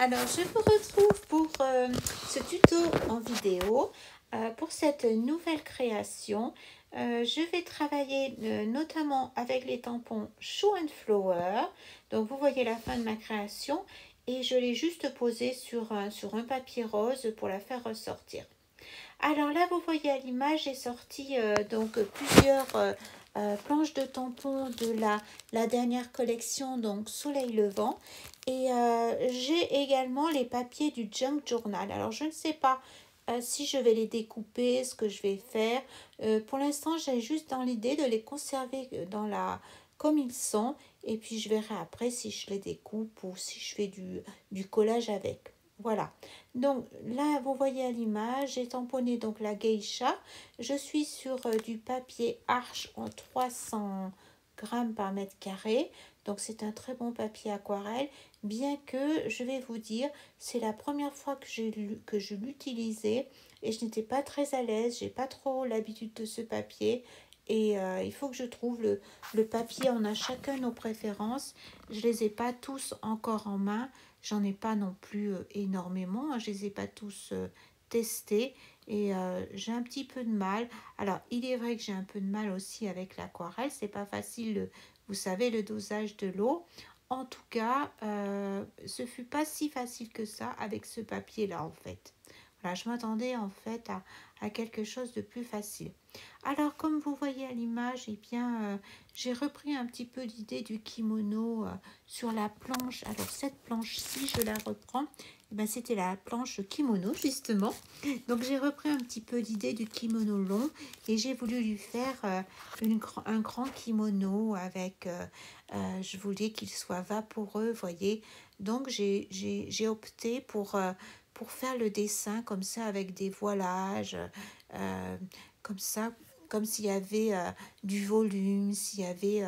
Alors, je vous retrouve pour ce tuto en vidéo. Pour cette nouvelle création, je vais travailler notamment avec les tampons Show and Flower. Donc, vous voyez la fin de ma création et je l'ai juste posé sur un papier rose pour la faire ressortir. Alors là, vous voyez à l'image, j'ai sorti donc plusieurs planches de tampons de la dernière collection, donc Soleil Levant. Et j'ai également les papiers du Junk Journal. Alors, je ne sais pas si je vais les découper, ce que je vais faire. Pour l'instant, j'ai juste dans l'idée de les conserver comme ils sont. Et puis, je verrai après si je les découpe ou si je fais du collage avec. Voilà. Donc, là, vous voyez à l'image, j'ai tamponné donc la geisha. Je suis sur du papier Arches en 300 grammes par mètre carré. Donc, c'est un très bon papier aquarelle. Bien que, je vais vous dire, c'est la première fois que je l'utilisais et je n'étais pas très à l'aise. J'ai pas trop l'habitude de ce papier. Et il faut que je trouve le papier. On a chacun nos préférences. Je les ai pas tous encore en main. J'en ai pas non plus énormément. Je les ai pas tous testés. Et j'ai un petit peu de mal. Alors, il est vrai que j'ai un peu de mal aussi avec l'aquarelle. C'est pas facile, vous savez, le dosage de l'eau. En tout cas, ce fut pas si facile que ça avec ce papier-là, en fait. Voilà, je m'attendais en fait à quelque chose de plus facile. Alors, comme vous voyez à l'image, eh bien, j'ai repris un petit peu l'idée du kimono sur la planche. Alors, cette planche-ci, je la reprends. Eh bien, c'était la planche kimono, justement. Donc, j'ai repris un petit peu l'idée du kimono long et j'ai voulu lui faire un grand kimono avec... je voulais qu'il soit vaporeux, voyez. Donc, j'ai opté pour faire le dessin comme ça avec des voilages, comme ça, comme s'il y avait du volume, s'il y avait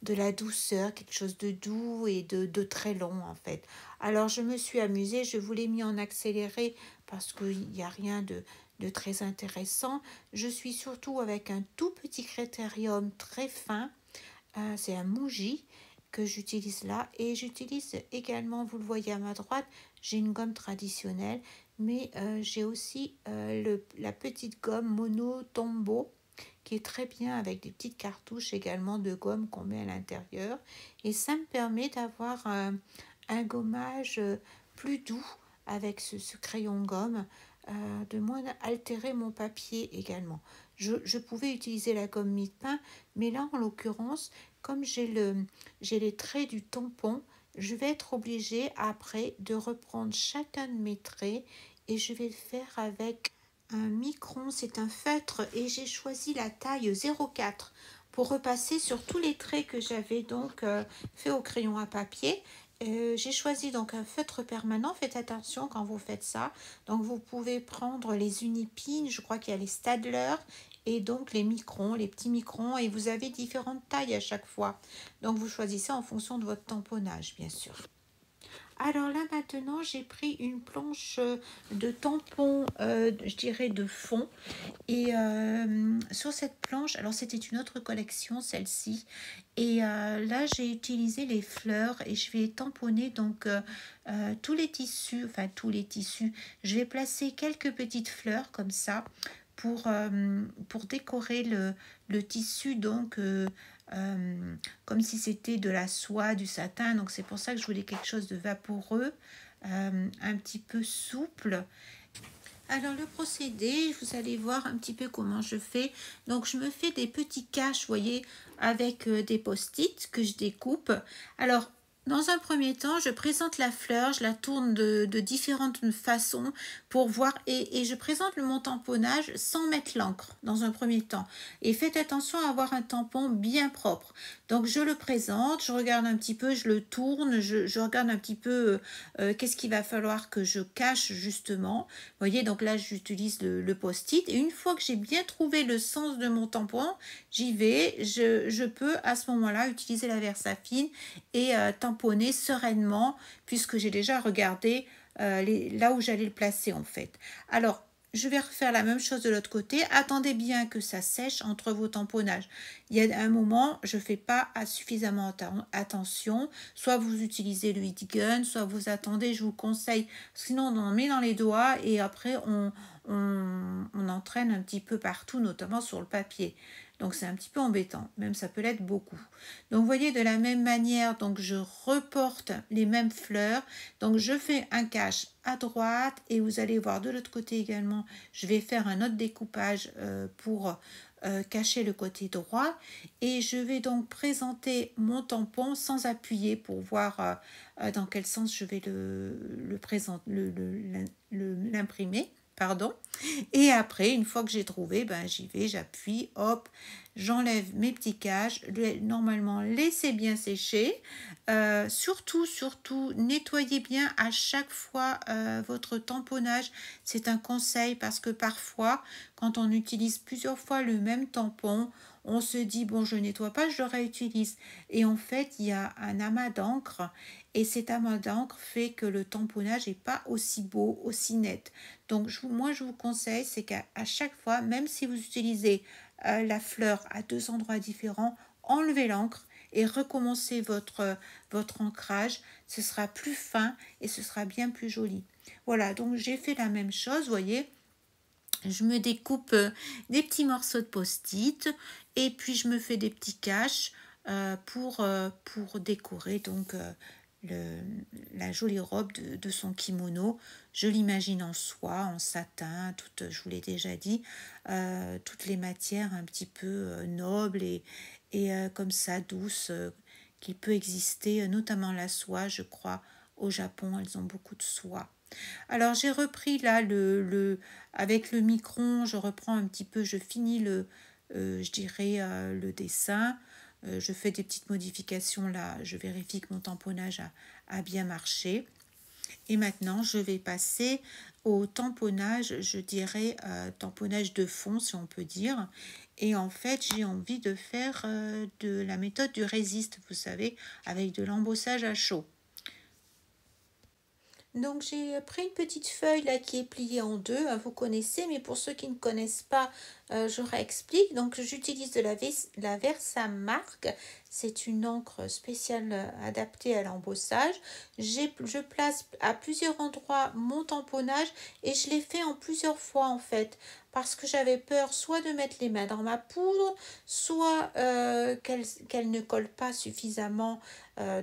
de la douceur, quelque chose de doux et de très long en fait. Alors je me suis amusée, je vous l'ai mis en accéléré parce qu'il n'y a rien de très intéressant. Je suis surtout avec un tout petit critérium très fin, c'est un Muji que j'utilise là et j'utilise également, vous le voyez à ma droite, j'ai une gomme traditionnelle mais j'ai aussi la petite gomme Mono Tombow qui est très bien avec des petites cartouches également de gomme qu'on met à l'intérieur et ça me permet d'avoir un gommage plus doux avec ce crayon gomme, de moins altérer mon papier également. Je pouvais utiliser la gomme mie-de-pain, mais là en l'occurrence, comme j'ai les traits du tampon, je vais être obligée après de reprendre chacun de mes traits et je vais le faire avec un micron, c'est un feutre et j'ai choisi la taille 0,4 pour repasser sur tous les traits que j'avais donc fait au crayon à papier. J'ai choisi donc un feutre permanent, faites attention quand vous faites ça. Donc vous pouvez prendre les Unipin, je crois qu'il y a les Staedtler et donc les microns, les petits microns et vous avez différentes tailles à chaque fois. Donc vous choisissez en fonction de votre tamponnage bien sûr. Alors là maintenant j'ai pris une planche de tampon, je dirais de fond et sur cette planche, alors c'était une autre collection celle-ci et là j'ai utilisé les fleurs et je vais tamponner donc tous les tissus, je vais placer quelques petites fleurs comme ça pour décorer le tissu donc comme si c'était de la soie, du satin. Donc c'est pour ça que je voulais quelque chose de vaporeux, un petit peu souple. Alors le procédé, vous allez voir un petit peu comment je fais. Donc je me fais des petits caches, vous voyez, avec des post-it que je découpe. Alors dans un premier temps, je présente la fleur, je la tourne de différentes façons pour voir et je présente mon tamponnage sans mettre l'encre dans un premier temps. Et faites attention à avoir un tampon bien propre. Donc je le présente, je regarde un petit peu, je le tourne, je regarde un petit peu qu'est-ce qu'il va falloir que je cache justement. Vous voyez, donc là j'utilise le post-it et une fois que j'ai bien trouvé le sens de mon tampon, j'y vais, je peux à ce moment-là utiliser la Versafine et tamponner sereinement puisque j'ai déjà regardé là où j'allais le placer en fait. Alors je vais refaire la même chose de l'autre côté. Attendez bien que ça sèche entre vos tamponnages. Il y a un moment, je ne fais pas suffisamment attention. Soit vous utilisez le heat gun, soit vous attendez, je vous conseille. Sinon, on en met dans les doigts et après, on entraîne un petit peu partout, notamment sur le papier. Donc, c'est un petit peu embêtant. Même, ça peut l'être beaucoup. Donc, vous voyez, de la même manière, donc je reporte les mêmes fleurs. Donc, je fais un cache à droite et vous allez voir de l'autre côté également, je vais faire un autre découpage pour cacher le côté droit et je vais donc présenter mon tampon sans appuyer pour voir dans quel sens je vais l'imprimer. Pardon. Et après, une fois que j'ai trouvé, ben, j'y vais, j'appuie, hop, j'enlève mes petits caches. Normalement, laissez bien sécher. Surtout, nettoyez bien à chaque fois votre tamponnage. C'est un conseil parce que parfois, quand on utilise plusieurs fois le même tampon, on se dit, bon, je nettoie pas, je le réutilise. Et en fait, il y a un amas d'encre et cet amas d'encre fait que le tamponnage n'est pas aussi beau, aussi net. Donc, moi, je vous conseille, c'est qu'à chaque fois, même si vous utilisez la fleur à deux endroits différents, enlevez l'encre et recommencez votre ancrage. Ce sera plus fin et ce sera bien plus joli. Voilà, donc j'ai fait la même chose, vous voyez. Je me découpe des petits morceaux de post-it et puis je me fais des petits caches pour décorer donc la jolie robe de son kimono. Je l'imagine en soie, en satin, je vous l'ai déjà dit, toutes les matières un petit peu nobles et comme ça douces qu'il peut exister, notamment la soie, je crois. Au Japon, elles ont beaucoup de soie. Alors j'ai repris là avec le micron, je reprends un petit peu, je finis je dirais le dessin. Je fais des petites modifications là, je vérifie que mon tamponnage a bien marché. Et maintenant, je vais passer au tamponnage, je dirais tamponnage de fond, si on peut dire. Et en fait, j'ai envie de faire de la méthode du résiste, vous savez, avec de l'embossage à chaud. Donc j'ai pris une petite feuille là qui est pliée en deux, vous connaissez, mais pour ceux qui ne connaissent pas, je réexplique. Donc j'utilise de la Versamark, c'est une encre spéciale adaptée à l'embossage. Je place à plusieurs endroits mon tamponnage et je l'ai fait en plusieurs fois en fait, parce que j'avais peur soit de mettre les mains dans ma poudre, soit qu'elle ne colle pas suffisamment.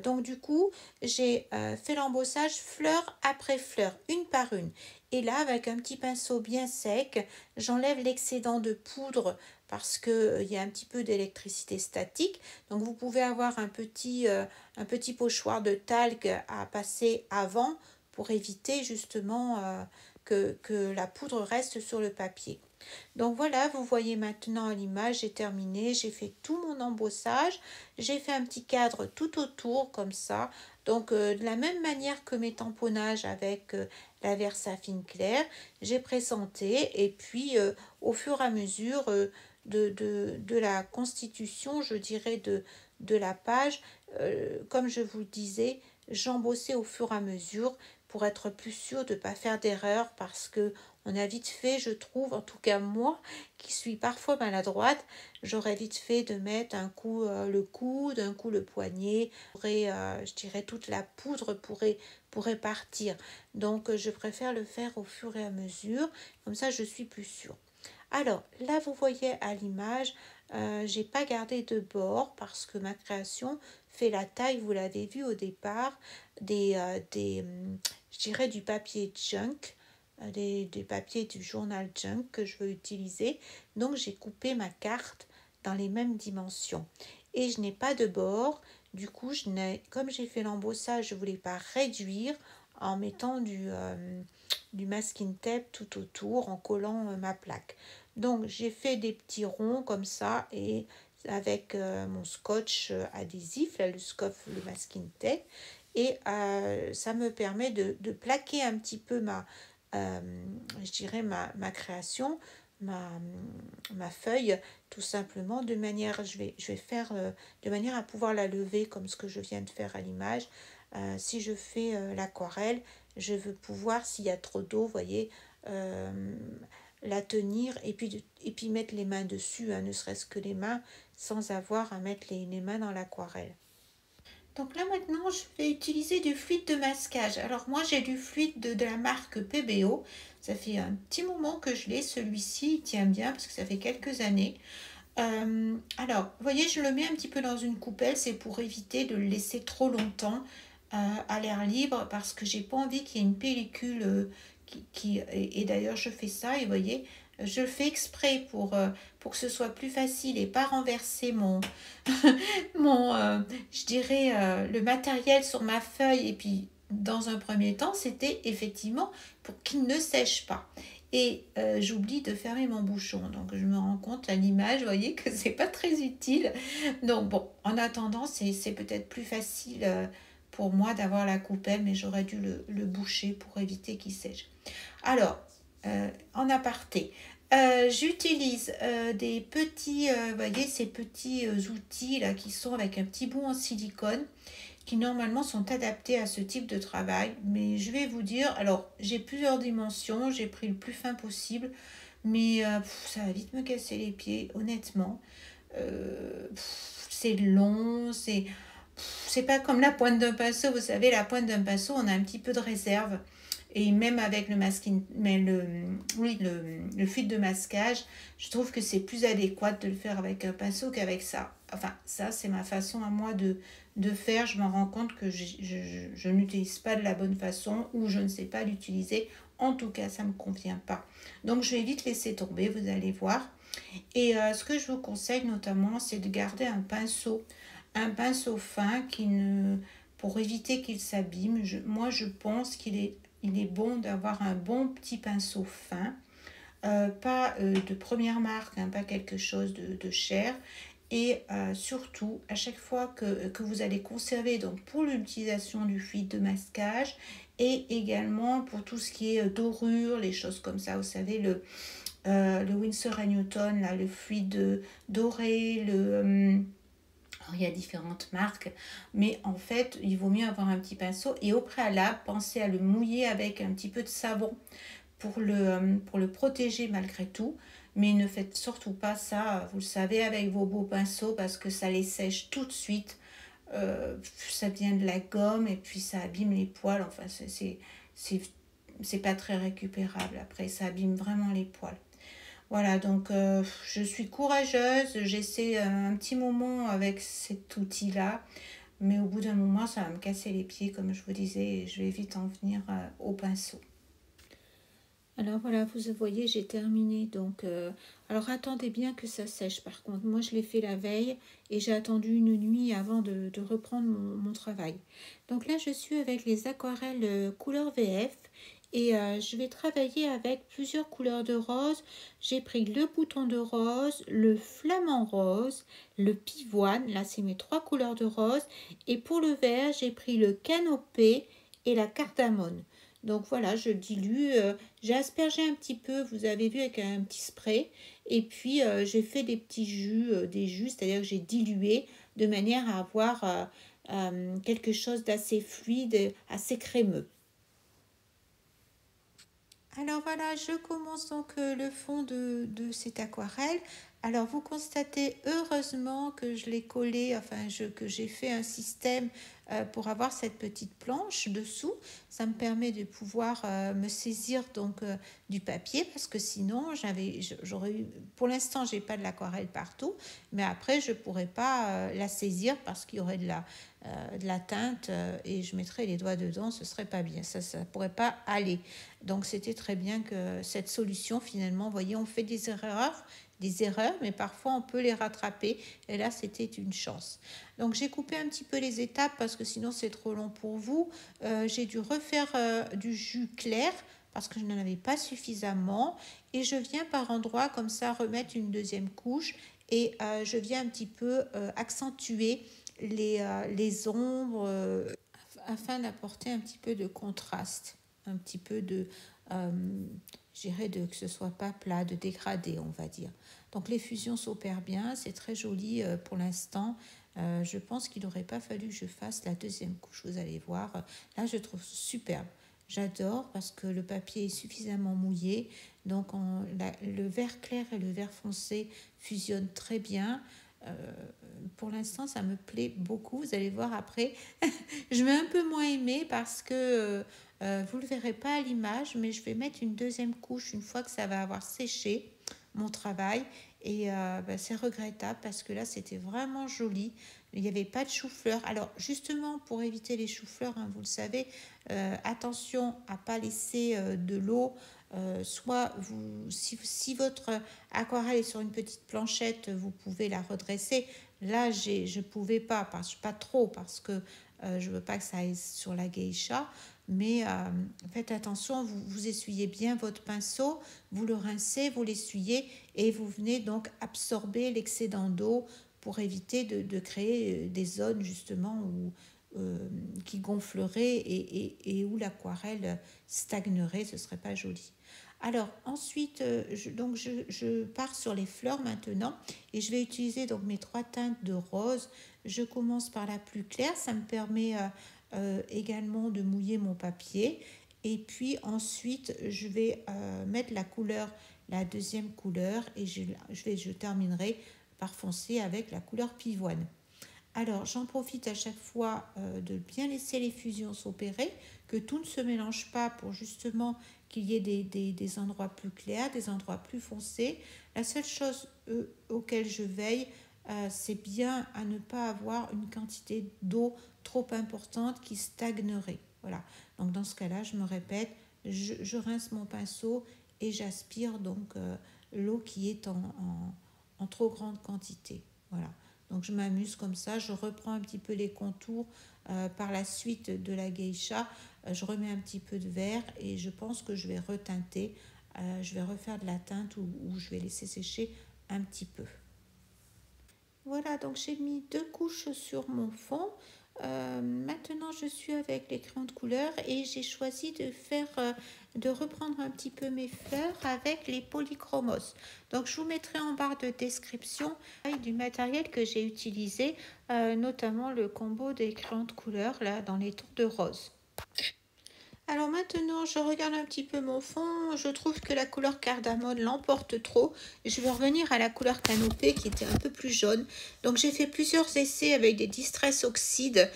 Donc du coup, j'ai fait l'embossage fleur après fleur, une par une. Et là, avec un petit pinceau bien sec, j'enlève l'excédent de poudre parce qu'il y a un petit peu d'électricité statique. Donc vous pouvez avoir un petit pochoir de talc à passer avant pour éviter justement que la poudre reste sur le papier. Donc voilà, vous voyez maintenant à l'image, j'ai terminé, j'ai fait tout mon embossage, j'ai fait un petit cadre tout autour comme ça. Donc de la même manière que mes tamponnages avec la Versafine claire, j'ai présenté et puis au fur et à mesure de la constitution, je dirais, de la page, comme je vous le disais, j'embossais au fur et à mesure pour être plus sûr de ne pas faire d'erreur parce que on a vite fait, je trouve, en tout cas moi, qui suis parfois maladroite, j'aurais vite fait de mettre un coup le coude, un coup le poignet, je dirais toute la poudre pourrait partir. Donc je préfère le faire au fur et à mesure, comme ça je suis plus sûre. Alors là vous voyez à l'image, j'ai pas gardé de bord parce que ma création fait la taille, vous l'avez vu au départ, je dirais du papier junk, des papiers du journal junk que je veux utiliser. Donc j'ai coupé ma carte dans les mêmes dimensions. Et je n'ai pas de bord. Du coup, comme j'ai fait l'embossage, je ne voulais pas réduire en mettant du masking tape tout autour, en collant ma plaque. Donc j'ai fait des petits ronds comme ça et avec mon scotch adhésif, là, le masking tape. Et ça me permet de plaquer un petit peu je dirais ma création, ma feuille, tout simplement, je vais faire de manière à pouvoir la lever comme ce que je viens de faire à l'image. Si je fais l'aquarelle, je veux pouvoir, s'il y a trop d'eau, vous voyez, la tenir et puis mettre les mains dessus, hein, ne serait-ce que les mains, sans avoir à mettre les mains dans l'aquarelle. Donc là maintenant, je vais utiliser du fluide de masquage. Alors moi, j'ai du fluide de la marque PBO. Ça fait un petit moment que je l'ai. Celui-ci, il tient bien parce que ça fait quelques années. Alors, vous voyez, je le mets un petit peu dans une coupelle. C'est pour éviter de le laisser trop longtemps à l'air libre parce que j'ai pas envie qu'il y ait une pellicule et d'ailleurs, je fais ça et vous voyez, je le fais exprès pour que ce soit plus facile et pas renverser je dirais, le matériel sur ma feuille. Et puis, dans un premier temps, c'était effectivement pour qu'il ne sèche pas. Et j'oublie de fermer mon bouchon. Donc, je me rends compte à l'image, vous voyez, que c'est pas très utile. Donc, bon, en attendant, c'est peut-être plus facile pour moi d'avoir la coupelle, mais j'aurais dû le boucher pour éviter qu'il sèche. Alors, en aparté, j'utilise des petits, vous voyez, ces petits outils là qui sont avec un petit bout en silicone qui normalement sont adaptés à ce type de travail. Mais je vais vous dire, alors j'ai plusieurs dimensions, j'ai pris le plus fin possible, mais ça va vite me casser les pieds, honnêtement. C'est long, c'est pas comme la pointe d'un pinceau, vous savez, la pointe d'un pinceau, on a un petit peu de réserve. Et même avec le masking, mais oui, le fil de masquage, je trouve que c'est plus adéquat de le faire avec un pinceau qu'avec ça. Enfin, ça, c'est ma façon à moi de faire. Je me rends compte que je n'utilise pas de la bonne façon ou je ne sais pas l'utiliser. En tout cas, ça ne me convient pas. Donc, je vais vite laisser tomber, vous allez voir. Et ce que je vous conseille notamment, c'est de garder un pinceau fin pour éviter qu'il s'abîme. Moi, je pense il est bon d'avoir un bon petit pinceau fin, pas de première marque, hein, pas quelque chose de cher. Et surtout, à chaque fois que vous allez conserver, donc pour l'utilisation du fluide de masquage et également pour tout ce qui est dorure, les choses comme ça, vous savez, le Winsor & Newton, là, le fluide doré, alors, il y a différentes marques, mais en fait, il vaut mieux avoir un petit pinceau et au préalable, pensez à le mouiller avec un petit peu de savon pour le protéger malgré tout. Mais ne faites surtout pas ça, vous le savez, avec vos beaux pinceaux parce que ça les sèche tout de suite. Ça vient de la gomme et puis ça abîme les poils. Enfin, c'est pas très récupérable. Après, ça abîme vraiment les poils. Voilà, donc je suis courageuse, j'essaie un petit moment avec cet outil-là, mais au bout d'un moment, ça va me casser les pieds, comme je vous disais, et je vais vite en venir au pinceau. Alors voilà, vous voyez, j'ai terminé. Donc, alors attendez bien que ça sèche. Par contre, moi je l'ai fait la veille et j'ai attendu une nuit avant de reprendre mon travail. Donc là, je suis avec les aquarelles couleur VF et je vais travailler avec plusieurs couleurs de rose. J'ai pris le bouton de rose, le flamant rose, le pivoine. Là, c'est mes trois couleurs de rose. Et pour le vert, j'ai pris le canopée et la cardamone. Donc voilà, je dilue. J'ai aspergé un petit peu, vous avez vu, avec un petit spray. Et puis, j'ai fait des jus, c'est-à-dire que j'ai dilué de manière à avoir quelque chose d'assez fluide, assez crémeux. Alors voilà, je commence donc le fond de cette aquarelle. Alors vous constatez heureusement que je l'ai collé, que j'ai fait un système pour avoir cette petite planche dessous. Ça me permet de pouvoir me saisir donc du papier parce que sinon j'aurais eu, pour l'instant j'ai pas de l'aquarelle partout, mais après je pourrais pas la saisir parce qu'il y aurait de la teinte et je mettrais les doigts dedans, ce serait pas bien, ça pourrait pas aller. Donc c'était très bien que cette solution finalement, vous voyez, on fait des erreurs, mais parfois on peut les rattraper. Et là, c'était une chance. Donc j'ai coupé un petit peu les étapes parce que sinon c'est trop long pour vous. J'ai dû refaire du jus clair parce que je n'en avais pas suffisamment. Et je viens par endroits comme ça remettre une deuxième couche. Et je viens un petit peu accentuer les ombres afin d'apporter un petit peu de contraste, un petit peu je dirais que ce soit pas plat, de dégradé, on va dire. Donc les fusions s'opèrent bien, c'est très joli pour l'instant. Je pense qu'il n'aurait pas fallu que je fasse la deuxième couche, vous allez voir. Là, je trouve superbe. J'adore parce que le papier est suffisamment mouillé. Donc le vert clair et le vert foncé fusionnent très bien. Euh, pour l'instant, ça me plaît beaucoup. Vous allez voir après. Je vais un peu moins aimer parce que vous ne le verrez pas à l'image, mais je vais mettre une deuxième couche une fois que ça va avoir séché mon travail. Et c'est regrettable parce que là, c'était vraiment joli. Il n'y avait pas de chou-fleur. Alors, justement, pour éviter les choux-fleurs, hein, vous le savez, attention à ne pas laisser de l'eau. Soit si votre aquarelle est sur une petite planchette, vous pouvez la redresser. Là, je ne pouvais pas trop, parce que je ne veux pas que ça aille sur la geisha. Mais faites attention, vous essuyez bien votre pinceau, vous le rincez, vous l'essuyez et vous venez donc absorber l'excédent d'eau pour éviter de créer des zones justement qui gonfleraient et où l'aquarelle stagnerait, ce ne serait pas joli. Alors ensuite, je pars sur les fleurs maintenant et je vais utiliser donc mes 3 teintes de rose. Je commence par la plus claire, ça me permet également de mouiller mon papier. Et puis ensuite, je vais mettre la deuxième couleur et je terminerai par foncer avec la couleur pivoine. Alors, j'en profite à chaque fois de bien laisser les fusions s'opérer, que tout ne se mélange pas pour justement qu'il y ait des endroits plus clairs, des endroits plus foncés. La seule chose auquel je veille, c'est bien à ne pas avoir une quantité d'eau trop importante qui stagnerait. Voilà. Donc, dans ce cas-là, je me répète, je rince mon pinceau et j'aspire donc l'eau qui est en trop grande quantité. Voilà. Donc je m'amuse comme ça, je reprends un petit peu les contours par la suite de la geisha, je remets un petit peu de vert et je pense que je vais reteinter, je vais refaire de la teinte ou je vais laisser sécher un petit peu. Voilà, donc j'ai mis 2 couches sur mon fond. Maintenant, je suis avec les crayons de couleur et j'ai choisi de reprendre un petit peu mes fleurs avec les polychromos. Donc, je vous mettrai en barre de description du matériel que j'ai utilisé, notamment le combo des crayons de couleur là dans les tons de rose. Alors maintenant, je regarde un petit peu mon fond. Je trouve que la couleur cardamone l'emporte trop. Je vais revenir à la couleur canopée qui était un peu plus jaune. Donc j'ai fait plusieurs essais avec des Distress Oxide.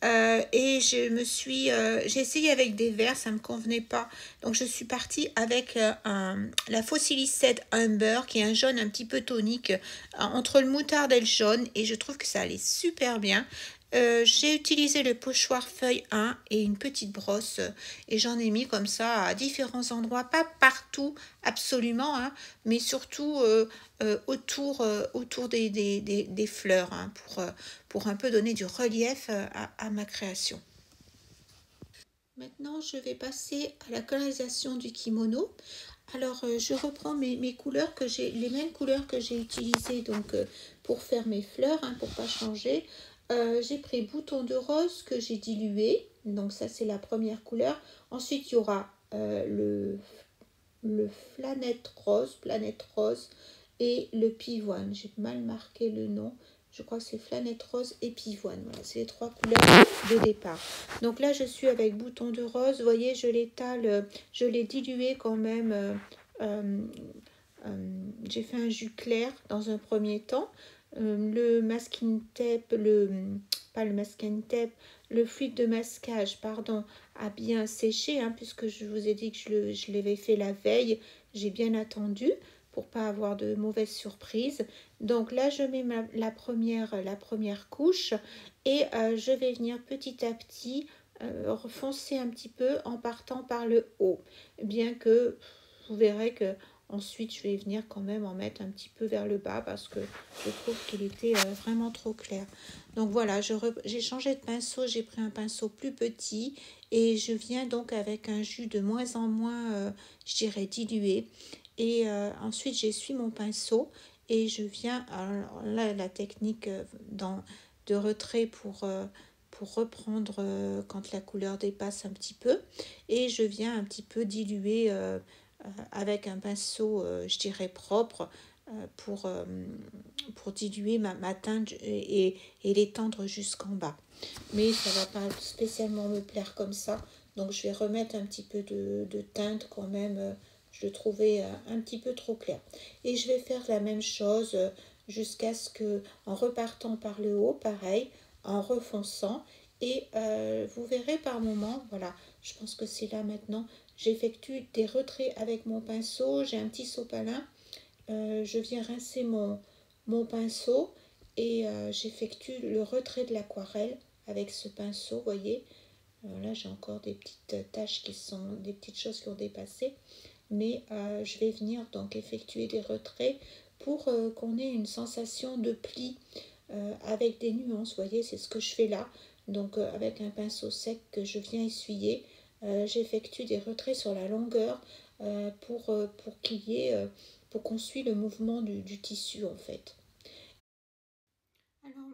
Et j'ai essayé avec des verts, ça ne me convenait pas. Donc je suis partie avec la Fossilicette Umber, qui est un jaune un petit peu tonique, entre le moutarde et le jaune. Et je trouve que ça allait super bien. J'ai utilisé le pochoir feuille 1 et une petite brosse et j'en ai mis comme ça à différents endroits, pas partout absolument, hein, mais surtout autour des fleurs, hein, pour un peu donner du relief à ma création. Maintenant, je vais passer à la colorisation du kimono. Alors, je reprends mes couleurs les mêmes couleurs que j'ai utilisées donc pour faire mes fleurs, hein, pour ne pas changer. J'ai pris bouton de rose que j'ai dilué, donc ça c'est la première couleur. Ensuite, il y aura le planète rose et le pivoine. J'ai mal marqué le nom. Je crois que c'est Flanette Rose et Pivoine. Voilà, c'est les 3 couleurs de départ. Donc là, je suis avec bouton de rose. Vous voyez, je l'étale, je l'ai dilué quand même. J'ai fait un jus clair dans un premier temps. Le masking tape, pas le masking tape, le fluide de masquage, pardon, a bien séché, hein, puisque je vous ai dit que je l'avais fait la veille. J'ai bien attendu pour pas avoir de mauvaises surprises. Donc là, je mets la première couche et je vais venir petit à petit foncer un petit peu en partant par le haut. Bien que vous verrez que ensuite, je vais venir quand même en mettre un petit peu vers le bas parce que je trouve qu'il était vraiment trop clair. Donc voilà, j'ai changé de pinceau, j'ai pris un pinceau plus petit et je viens donc avec un jus de moins en moins, je dirais, dilué. Et ensuite, j'essuie mon pinceau et je viens, alors là, la technique de retrait pour reprendre quand la couleur dépasse un petit peu. Et je viens un petit peu diluer avec un pinceau, je dirais, propre pour diluer ma teinte et l'étendre jusqu'en bas. Mais ça ne va pas spécialement me plaire comme ça. Donc je vais remettre un petit peu de teinte quand même. Je le trouvais un petit peu trop clair. Et je vais faire la même chose jusqu'à ce que, en repartant par le haut, pareil, en refonçant. Et vous verrez par moment, voilà, je pense que c'est là maintenant, j'effectue des retraits avec mon pinceau. J'ai un petit sopalin. Je viens rincer mon pinceau et j'effectue le retrait de l'aquarelle avec ce pinceau, vous voyez. Là, j'ai encore des petites taches qui sont, des petites choses qui ont dépassé. Mais je vais venir donc effectuer des retraits pour qu'on ait une sensation de pli avec des nuances. Vous voyez, c'est ce que je fais là. Donc avec un pinceau sec que je viens essuyer, j'effectue des retraits sur la longueur pour qu'il y ait, pour qu'on suit le mouvement du tissu en fait. Alors,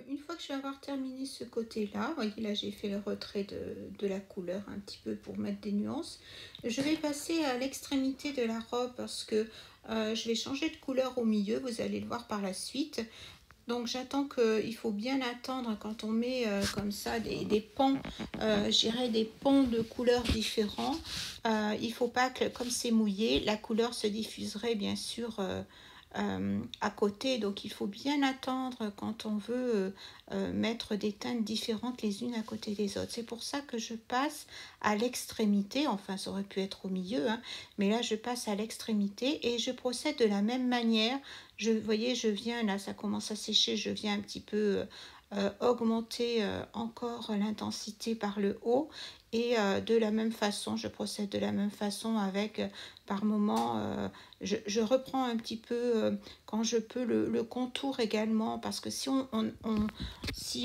une fois que je vais avoir terminé ce côté-là, vous voyez là j'ai fait le retrait de la couleur un petit peu pour mettre des nuances, je vais passer à l'extrémité de la robe parce que je vais changer de couleur au milieu, vous allez le voir par la suite. Donc j'attends il faut bien attendre quand on met comme ça des pans, je dirais des pans de couleurs différents. Il ne faut pas que, comme c'est mouillé, la couleur se diffuserait bien sûr à côté. Donc il faut bien attendre quand on veut mettre des teintes différentes les unes à côté des autres. C'est pour ça que je passe à l'extrémité, enfin ça aurait pu être au milieu, hein, mais là je passe à l'extrémité et je procède de la même manière. Vous voyez, je viens, là ça commence à sécher, je viens un petit peu augmenter encore l'intensité par le haut et de la même façon, je procède de la même façon avec par moment, je reprends un petit peu quand je peux le contour également parce que si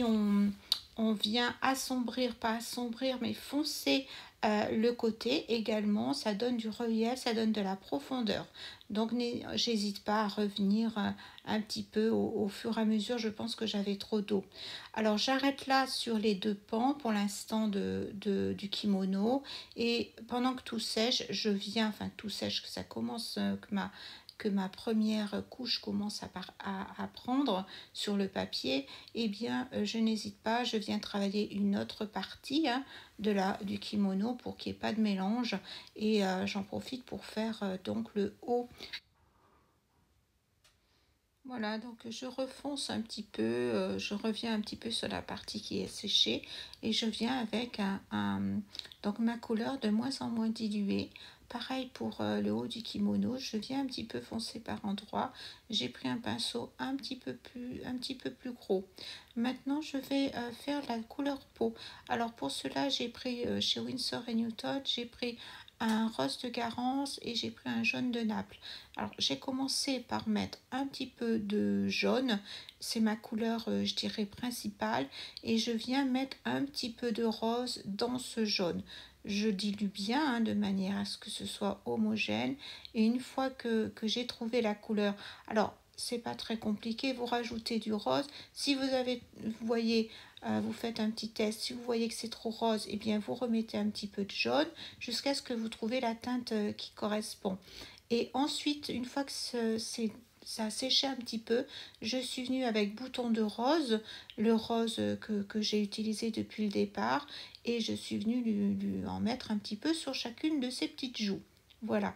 on vient assombrir, pas assombrir mais foncer le côté également, ça donne du relief, ça donne de la profondeur. Donc j'hésite pas à revenir un petit peu au fur et à mesure. Je pense que j'avais trop d'eau. Alors j'arrête là sur les deux pans pour l'instant du kimono et pendant que tout sèche, je viens, enfin tout sèche, que ça commence, que ma première couche commence à prendre sur le papier, eh bien je n'hésite pas, je viens travailler une autre partie hein, du kimono pour qu'il n'y ait pas de mélange et j'en profite pour faire donc le haut. Voilà, donc je refonce un petit peu, je reviens un petit peu sur la partie qui est séchée et je viens avec donc ma couleur de moins en moins diluée. Pareil pour le haut du kimono, je viens un petit peu foncer par endroits. J'ai pris un pinceau un petit peu plus gros. Maintenant, je vais faire la couleur peau. Alors pour cela, j'ai pris chez Winsor & Newton, j'ai pris un rose de Garance et j'ai pris un jaune de Naples. Alors j'ai commencé par mettre un petit peu de jaune, c'est ma couleur je dirais principale et je viens mettre un petit peu de rose dans ce jaune. Je dilue bien hein, de manière à ce que ce soit homogène et une fois que j'ai trouvé la couleur, alors c'est pas très compliqué, vous rajoutez du rose. Si vous voyez, vous faites un petit test, si vous voyez que c'est trop rose, et eh bien vous remettez un petit peu de jaune jusqu'à ce que vous trouviez la teinte qui correspond. Et ensuite, une fois que ça a séché un petit peu, je suis venue avec bouton de rose, le rose que j'ai utilisé depuis le départ, et je suis venue lui en mettre un petit peu sur chacune de ses petites joues. Voilà,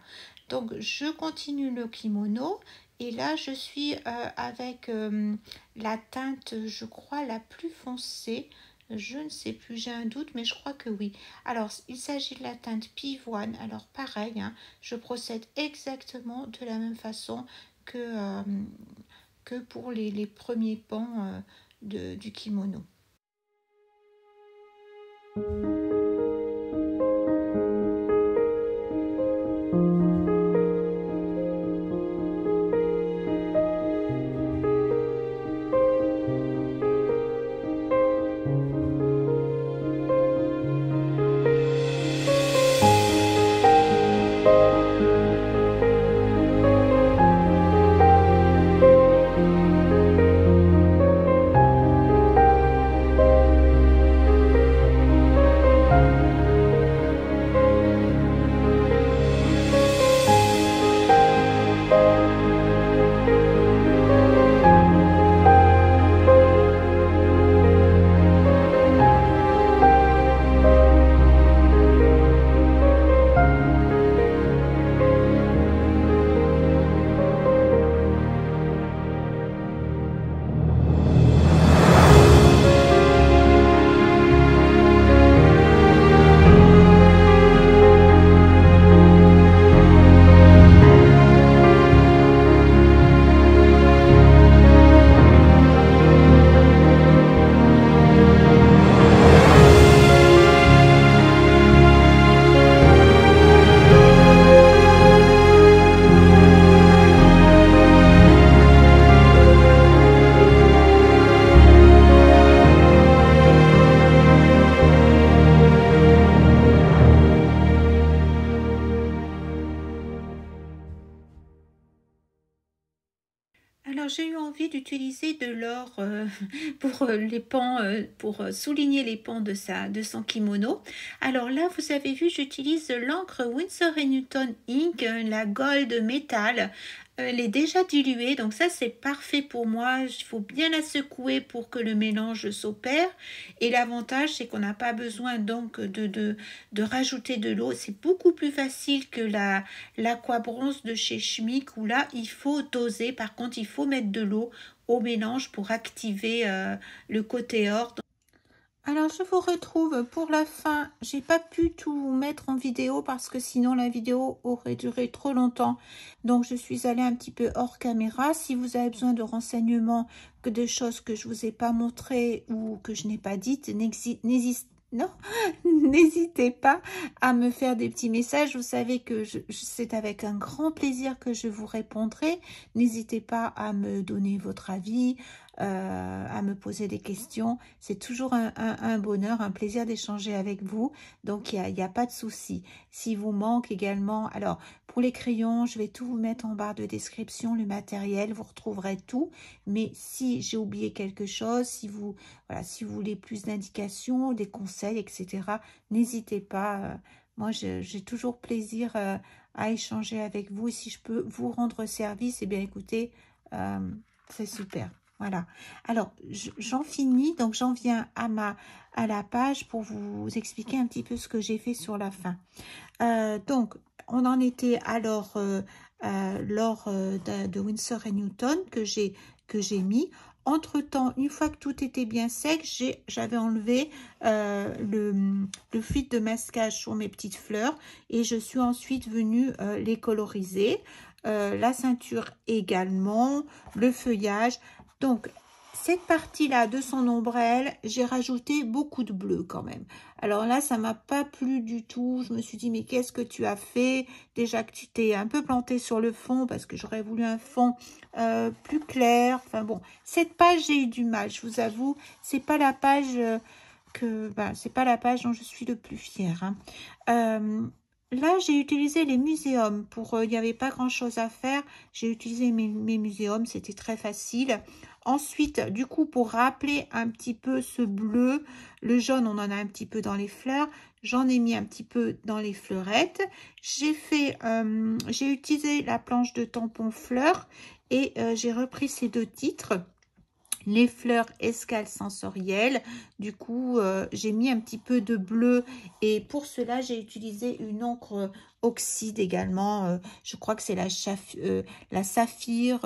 donc je continue le kimono, et là je suis avec la teinte, je crois, la plus foncée. Je ne sais plus, j'ai un doute, mais je crois que oui. Alors, il s'agit de la teinte pivoine. Alors, pareil, hein, je procède exactement de la même façon que pour les premiers pans du kimono. Alors, j'ai eu envie d'utiliser de l'or pour les pans, pour souligner les pans de son kimono. Alors là, vous avez vu, j'utilise l'encre Winsor & Newton Ink, la Gold Metal. Elle est déjà diluée, donc ça c'est parfait pour moi. Il faut bien la secouer pour que le mélange s'opère. Et l'avantage, c'est qu'on n'a pas besoin donc de rajouter de l'eau. C'est beaucoup plus facile que l'aquabronze de chez Schmick où là, il faut doser. Par contre, il faut mettre de l'eau au mélange pour activer le côté or. Alors, je vous retrouve pour la fin. J'ai pas pu tout mettre en vidéo parce que sinon la vidéo aurait duré trop longtemps. Donc, je suis allée un petit peu hors caméra. Si vous avez besoin de renseignements, que de choses que je vous ai pas montrées ou que je n'ai pas dites, n'hésitez pas à me faire des petits messages. Vous savez que c'est avec un grand plaisir que je vous répondrai. N'hésitez pas à me donner votre avis, à me poser des questions. C'est toujours un bonheur, un plaisir d'échanger avec vous. Donc, il n'y a pas de souci. S'il vous manque également, alors pour les crayons, je vais tout vous mettre en barre de description, le matériel, vous retrouverez tout. Mais si j'ai oublié quelque chose, si vous voulez plus d'indications, des conseils, etc., n'hésitez pas. Moi, j'ai toujours plaisir à échanger avec vous. Et si je peux vous rendre service, eh bien, écoutez, c'est super. Voilà. Alors, j'en finis. Donc, j'en viens à la page pour vous expliquer un petit peu ce que j'ai fait sur la fin. Donc, on en était alors l'or de Winsor & Newton que j'ai mis. Entre-temps, une fois que tout était bien sec, j'avais enlevé le fluide de masquage sur mes petites fleurs et je suis ensuite venue les coloriser. La ceinture également, le feuillage. Donc, cette partie-là de son ombrelle, j'ai rajouté beaucoup de bleu quand même. Alors là, ça m'a pas plu du tout. Je me suis dit, mais qu'est-ce que tu as fait? Déjà que tu t'es un peu planté sur le fond parce que j'aurais voulu un fond plus clair. Enfin bon, cette page, j'ai eu du mal, je vous avoue. C'est pas la page c'est pas la page dont je suis le plus fière. Hein. Là, j'ai utilisé les muséums. Il n'y avait pas grand-chose à faire. J'ai utilisé mes muséums, c'était très facile. Ensuite, du coup, pour rappeler un petit peu ce bleu, le jaune, on en a un petit peu dans les fleurs. J'en ai mis un petit peu dans les fleurettes. J'ai utilisé la planche de tampon fleurs et j'ai repris ces deux titres. Les fleurs escales sensorielles. Du coup, j'ai mis un petit peu de bleu et pour cela, j'ai utilisé une encre oxyde également. Je crois que c'est la saphir,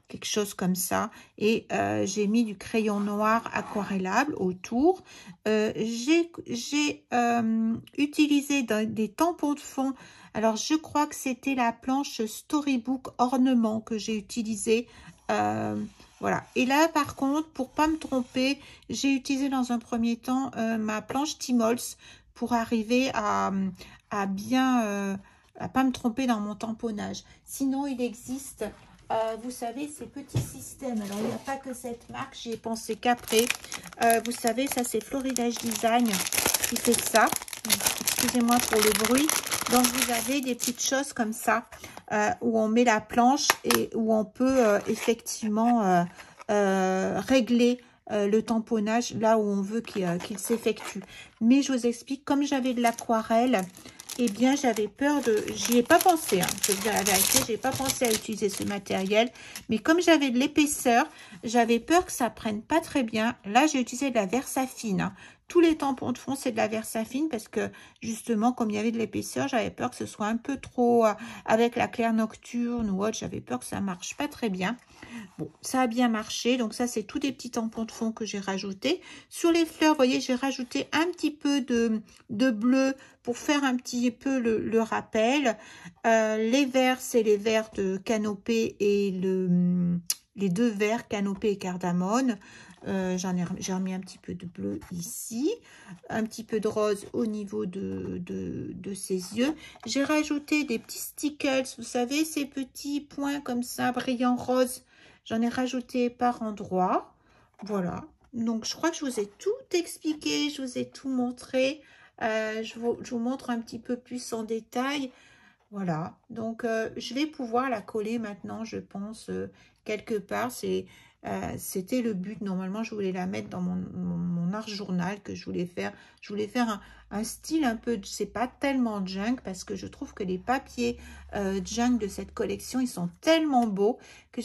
quelque chose comme ça. Et j'ai mis du crayon noir aquarellable autour. J'ai utilisé des tampons de fond. Alors, je crois que c'était la planche Storybook Ornement que j'ai utilisée. Voilà. Et là, par contre, pour pas me tromper, j'ai utilisé dans un premier temps ma planche Timols pour arriver à bien, à pas me tromper dans mon tamponnage. Sinon, il existe, vous savez, ces petits systèmes. Alors, il n'y a pas que cette marque, j'y ai pensé qu'après. Vous savez, ça, c'est Floridage Design qui fait ça. Excusez-moi pour le bruit. Donc, vous avez des petites choses comme ça où on met la planche et où on peut effectivement régler le tamponnage là où on veut qu'il s'effectue. Mais je vous explique, comme j'avais de l'aquarelle, eh bien, j'avais peur j'y ai pas pensé, hein, je vais vous dire la vérité, j'ai pas pensé à utiliser ce matériel. Mais comme j'avais de l'épaisseur, j'avais peur que ça prenne pas très bien. Là, j'ai utilisé de la Versafine. Hein. Tous les tampons de fond, c'est de la Versafine parce que, justement, comme il y avait de l'épaisseur, j'avais peur que ce soit un peu trop avec la claire nocturne ou autre. J'avais peur que ça marche pas très bien. Bon, ça a bien marché. Donc, ça, c'est tous des petits tampons de fond que j'ai rajoutés. Sur les fleurs, vous voyez, j'ai rajouté un petit peu de bleu pour faire un petit peu le rappel. Les verts, c'est les verts de Canopée et les deux verts, Canopée et Cardamone. J'ai remis un petit peu de bleu ici, un petit peu de rose au niveau de ses yeux. J'ai rajouté des petits stickers, vous savez, ces petits points comme ça, brillants rose. J'en ai rajouté par endroits. Voilà. Donc, je crois que je vous ai tout expliqué, je vous ai tout montré. Je vous montre un petit peu plus en détail. Voilà, donc je vais pouvoir la coller maintenant, je pense, quelque part. C'était le but. Normalement, je voulais la mettre dans mon art journal que je voulais faire. Je voulais faire un style un peu, c'est pas tellement junk, parce que je trouve que les papiers junk de cette collection, ils sont tellement beaux que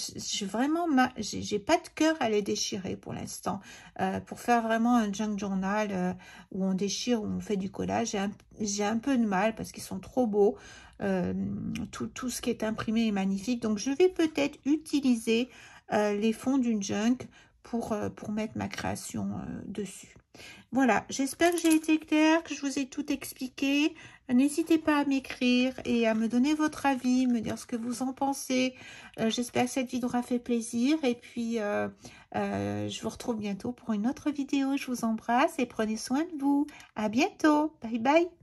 vraiment, j'ai pas de cœur à les déchirer pour l'instant. Pour faire vraiment un junk journal où on déchire, où on fait du collage, j'ai un peu de mal parce qu'ils sont trop beaux. Euh, tout ce qui est imprimé est magnifique. Donc, je vais peut-être utiliser les fonds d'une junk pour mettre ma création dessus. Voilà, j'espère que j'ai été claire, que je vous ai tout expliqué. N'hésitez pas à m'écrire et à me donner votre avis, me dire ce que vous en pensez. J'espère que cette vidéo aura fait plaisir. Et puis, je vous retrouve bientôt pour une autre vidéo. Je vous embrasse et prenez soin de vous. À bientôt. Bye bye.